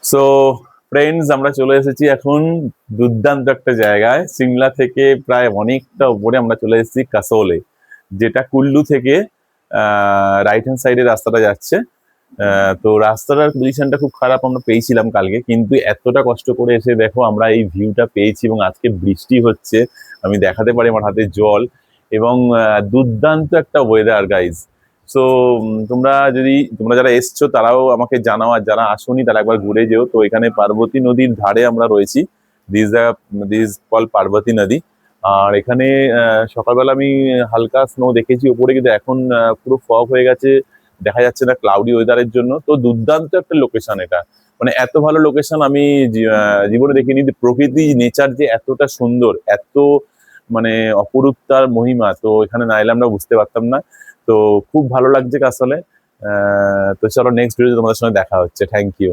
So friends, আমরা চলে এসেছি এখন দুর্দান্ত একটা জায়গায়। সিমলা থেকে প্রায় অনেকটা উপরে আমরা চলে এসেছি কাসোলে, যেটা কুল্লু থেকে রাইট হ্যান্ড সাইডে রাস্তাটা যাচ্ছে। তো রাস্তাটার পজিশনটা খুব খারাপ আমরা পেয়েছিলাম কালকে, কিন্তু এতটা কষ্ট করে এসে দেখো আমরা এই ভিউটা পেয়েছি। এবং আজকে বৃষ্টি হচ্ছে, আমি দেখাতে পারি আমার হাতে জল। এবং দুর্দান্ত একটা ওয়েদার গাইজ। সো তোমরা যারা এসছো তারাও আমাকে জানাও, আর যারা আসোনি তারা একবার ঘুরে যেও। তো এখানে পার্বতী নদীর ধারে আমরা রয়েছি। দিস কল পার্বতী নদী। আর এখানে সকালবেলা আমি হালকা স্নো দেখেছি উপরে, কিন্তু এখন পুরো ফগ হয়ে গেছে, দেখা যাচ্ছে না ক্লাউডি ওয়েদারের জন্য। তো দুর্দান্ত একটা লোকেশন এটা, মানে এত ভালো লোকেশন আমি জীবনে দেখিনি। যে প্রকৃতি নেচার যে এতটা সুন্দর, এত মানে অপরূপ তার মহিমা, তো এখানে না এলে আমরা বুঝতে পারতাম না। তো খুব ভালো লাগছে আসলে। তো চলো নেক্সট ভিডিওতে তোমাদের সঙ্গে দেখা হচ্ছে। Thank you.